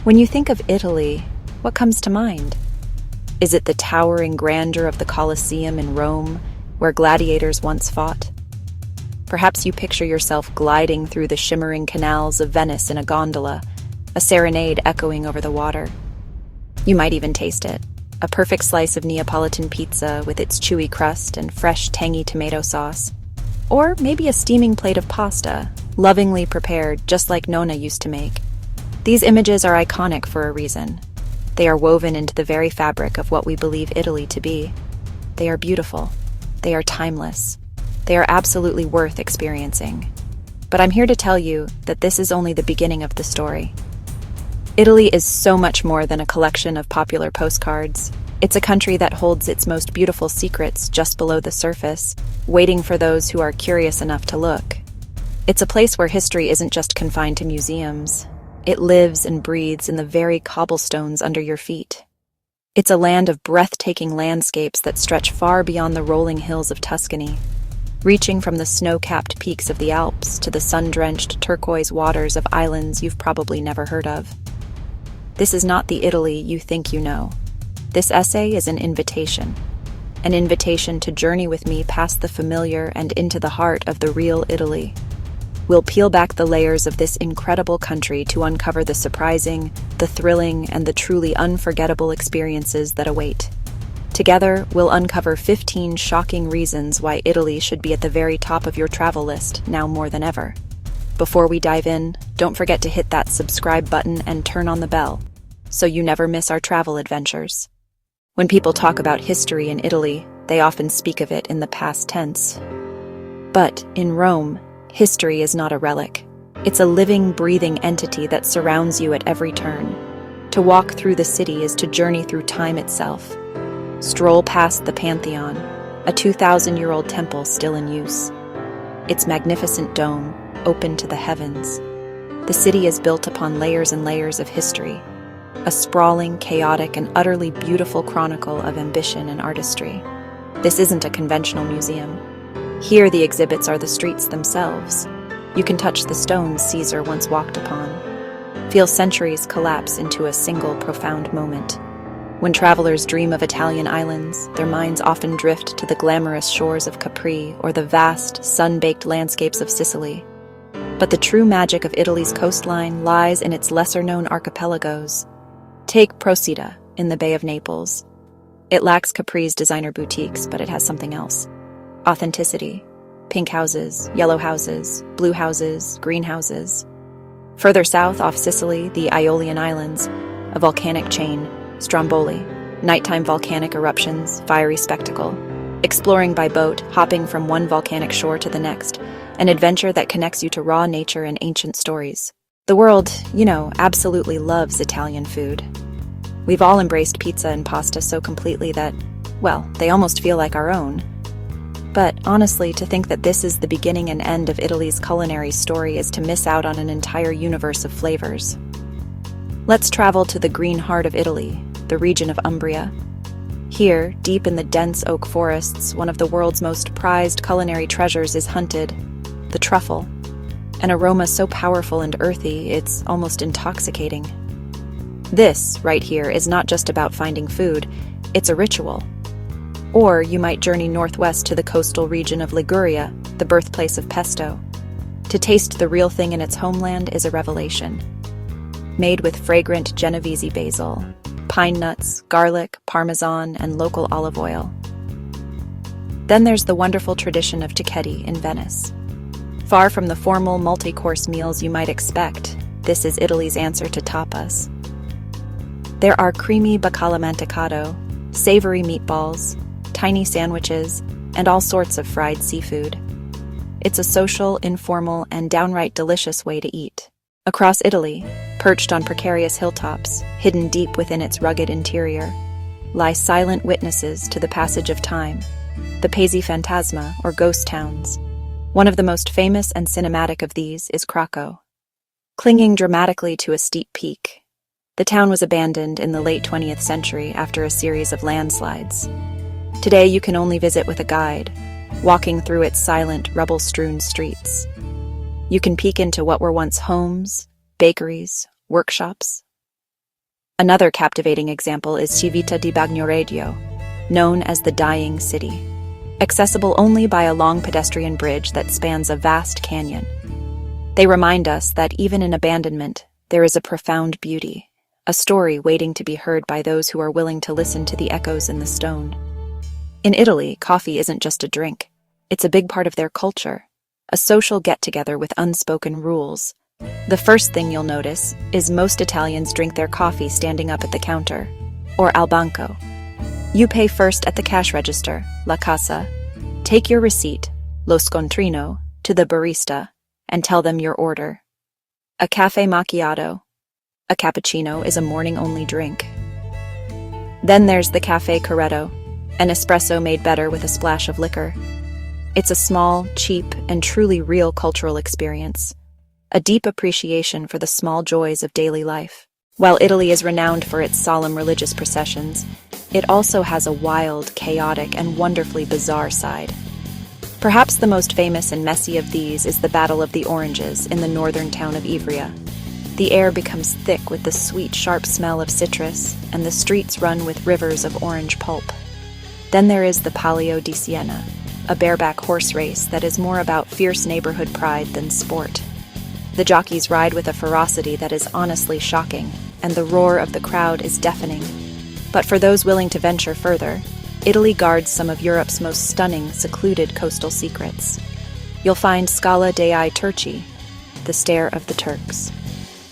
When you think of Italy, what comes to mind? Is it the towering grandeur of the Colosseum in Rome, where gladiators once fought? Perhaps you picture yourself gliding through the shimmering canals of Venice in a gondola, a serenade echoing over the water. You might even taste it, a perfect slice of Neapolitan pizza with its chewy crust and fresh, tangy tomato sauce. Or maybe a steaming plate of pasta, lovingly prepared just like Nonna used to make. These images are iconic for a reason. They are woven into the very fabric of what we believe Italy to be. They are beautiful. They are timeless. They are absolutely worth experiencing. But I'm here to tell you that this is only the beginning of the story. Italy is so much more than a collection of popular postcards. It's a country that holds its most beautiful secrets just below the surface, waiting for those who are curious enough to look. It's a place where history isn't just confined to museums. It lives and breathes in the very cobblestones under your feet. It's a land of breathtaking landscapes that stretch far beyond the rolling hills of Tuscany, reaching from the snow-capped peaks of the Alps to the sun-drenched turquoise waters of islands you've probably never heard of. This is not the Italy you think you know. This essay is an invitation to journey with me past the familiar and into the heart of the real Italy. We'll peel back the layers of this incredible country to uncover the surprising, the thrilling, and the truly unforgettable experiences that await. Together, we'll uncover 15 shocking reasons why Italy should be at the very top of your travel list now more than ever. Before we dive in, don't forget to hit that subscribe button and turn on the bell, so you never miss our travel adventures. When people talk about history in Italy, they often speak of it in the past tense. But in Rome, history is not a relic. It's a living, breathing entity that surrounds you at every turn. To walk through the city is to journey through time itself. Stroll past the Pantheon, a 2,000-year-old temple still in use. Its magnificent dome, open to the heavens. The city is built upon layers and layers of history, a sprawling, chaotic, and utterly beautiful chronicle of ambition and artistry. This isn't a conventional museum. Here the exhibits are the streets themselves. You can touch the stones Caesar once walked upon. Feel centuries collapse into a single profound moment. When travelers dream of Italian islands, their minds often drift to the glamorous shores of Capri or the vast, sun-baked landscapes of Sicily. But the true magic of Italy's coastline lies in its lesser-known archipelagos. Take Procida in the Bay of Naples. It lacks Capri's designer boutiques, but it has something else. Authenticity. Pink houses, yellow houses, blue houses, green houses. Further south off Sicily, the Aeolian Islands, a volcanic chain, Stromboli, nighttime volcanic eruptions, fiery spectacle. Exploring by boat, hopping from one volcanic shore to the next, an adventure that connects you to raw nature and ancient stories. The world, absolutely loves Italian food. We've all embraced pizza and pasta so completely that, they almost feel like our own. But honestly, to think that this is the beginning and end of Italy's culinary story is to miss out on an entire universe of flavors. Let's travel to the green heart of Italy, the region of Umbria. Here, deep in the dense oak forests, one of the world's most prized culinary treasures is hunted, the truffle. An aroma so powerful and earthy, it's almost intoxicating. This, right here, is not just about finding food, it's a ritual. Or you might journey northwest to the coastal region of Liguria, the birthplace of pesto. To taste the real thing in its homeland is a revelation. Made with fragrant Genovese basil, pine nuts, garlic, parmesan, and local olive oil. Then there's the wonderful tradition of cicchetti in Venice. Far from the formal multi-course meals you might expect, this is Italy's answer to tapas. There are creamy bacala mantecato, savory meatballs, tiny sandwiches, and all sorts of fried seafood. It's a social, informal, and downright delicious way to eat. Across Italy, perched on precarious hilltops, hidden deep within its rugged interior, lie silent witnesses to the passage of time, the Paesi Fantasma, or ghost towns. One of the most famous and cinematic of these is Krakow. Clinging dramatically to a steep peak, the town was abandoned in the late 20th century after a series of landslides. Today you can only visit with a guide, walking through its silent, rubble-strewn streets. You can peek into what were once homes, bakeries, workshops, Another captivating example is Civita di Bagnoregio, known as the Dying City, accessible only by a long pedestrian bridge that spans a vast canyon. They remind us that even in abandonment, there is a profound beauty, a story waiting to be heard by those who are willing to listen to the echoes in the stone. In Italy, coffee isn't just a drink. It's a big part of their culture, a social get-together with unspoken rules. The first thing you'll notice is most Italians drink their coffee standing up at the counter, or al banco. You pay first at the cash register, la cassa, take your receipt, lo scontrino, to the barista, and tell them your order. A caffè macchiato, a cappuccino, is a morning-only drink. Then there's the caffè corretto, an espresso made better with a splash of liquor. It's a small, cheap, and truly real cultural experience, a deep appreciation for the small joys of daily life. While Italy is renowned for its solemn religious processions, it also has a wild, chaotic, and wonderfully bizarre side. Perhaps the most famous and messy of these is the Battle of the Oranges in the northern town of Ivrea. The air becomes thick with the sweet, sharp smell of citrus, and the streets run with rivers of orange pulp. Then there is the Palio di Siena, a bareback horse race that is more about fierce neighborhood pride than sport. The jockeys ride with a ferocity that is honestly shocking, and the roar of the crowd is deafening. But for those willing to venture further, Italy guards some of Europe's most stunning, secluded coastal secrets. You'll find Scala dei Turchi, the stare of the Turks.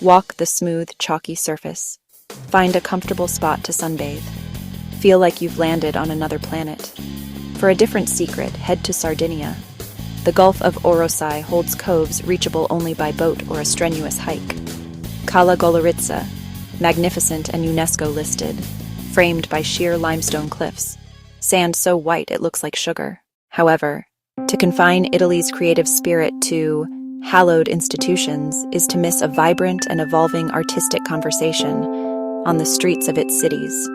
Walk the smooth, chalky surface. Find a comfortable spot to sunbathe. Feel like you've landed on another planet. For a different secret, head to Sardinia. The Gulf of Orosai holds coves reachable only by boat or a strenuous hike. Cala Goloritza, magnificent and UNESCO listed, framed by sheer limestone cliffs. Sand so white it looks like sugar. However, to confine Italy's creative spirit to hallowed institutions is to miss a vibrant and evolving artistic conversation on the streets of its cities.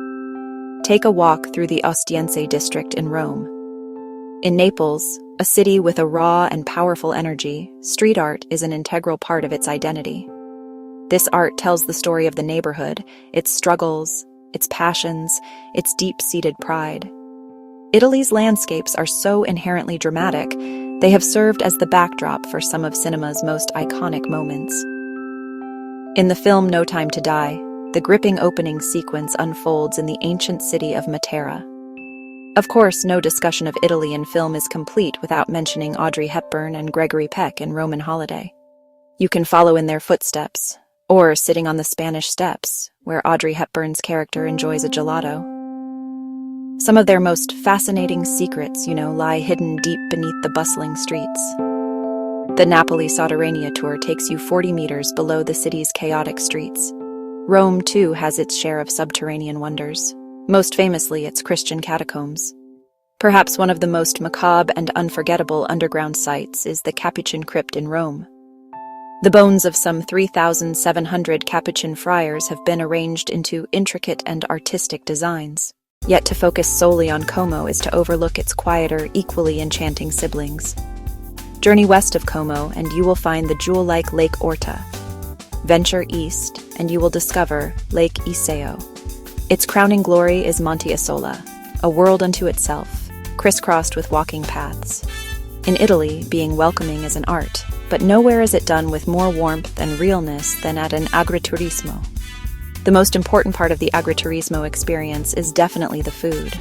Take a walk through the Ostiense district in Rome. In Naples, a city with a raw and powerful energy, street art is an integral part of its identity. This art tells the story of the neighborhood, its struggles, its passions, its deep-seated pride. Italy's landscapes are so inherently dramatic, they have served as the backdrop for some of cinema's most iconic moments. In the film No Time to Die, the gripping opening sequence unfolds in the ancient city of Matera. Of course, no discussion of Italy in film is complete without mentioning Audrey Hepburn and Gregory Peck in Roman Holiday. You can follow in their footsteps, or sitting on the Spanish Steps, where Audrey Hepburn's character enjoys a gelato. Some of their most fascinating secrets, lie hidden deep beneath the bustling streets. The Napoli Sotterranea tour takes you 40 meters below the city's chaotic streets. Rome, too, has its share of subterranean wonders, most famously its Christian catacombs. Perhaps one of the most macabre and unforgettable underground sites is the Capuchin Crypt in Rome. The bones of some 3,700 Capuchin friars have been arranged into intricate and artistic designs. Yet to focus solely on Como is to overlook its quieter, equally enchanting siblings. Journey west of Como and you will find the jewel-like Lake Orta. Venture east and you will discover Lake Iseo. Its crowning glory is Monte Isola, a world unto itself, crisscrossed with walking paths. In Italy, being welcoming is an art, but nowhere is it done with more warmth and realness than at an agriturismo. The most important part of the agriturismo experience is definitely the food.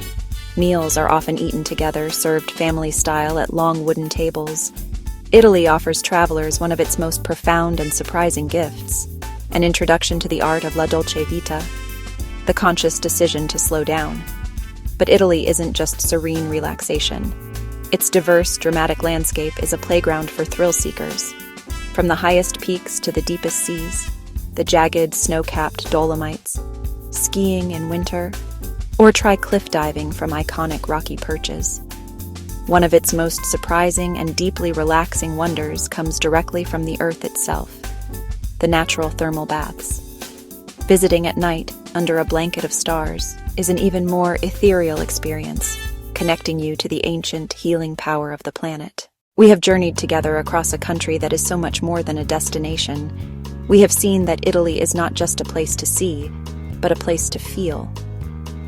Meals are often eaten together, served family-style at long wooden tables. Italy offers travelers one of its most profound and surprising gifts, an introduction to the art of la dolce vita, the conscious decision to slow down. But Italy isn't just serene relaxation. Its diverse, dramatic landscape is a playground for thrill-seekers. From the highest peaks to the deepest seas, the jagged, snow-capped Dolomites, skiing in winter, or try cliff diving from iconic rocky perches. One of its most surprising and deeply relaxing wonders comes directly from the earth itself, the natural thermal baths. Visiting at night, under a blanket of stars, is an even more ethereal experience, connecting you to the ancient, healing power of the planet. We have journeyed together across a country that is so much more than a destination. We have seen that Italy is not just a place to see, but a place to feel.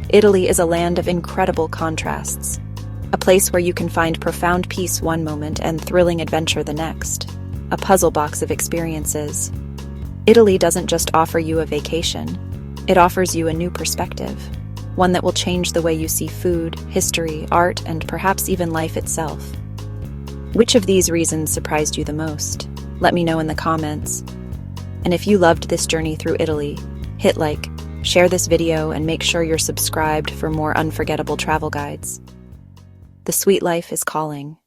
Italy is a land of incredible contrasts, a place where you can find profound peace one moment and thrilling adventure the next, a puzzle box of experiences. Italy doesn't just offer you a vacation, it offers you a new perspective, one that will change the way you see food, history, art, and perhaps even life itself. Which of these reasons surprised you the most? Let me know in the comments. And if you loved this journey through Italy, hit like, share this video, and make sure you're subscribed for more unforgettable travel guides. The sweet life is calling.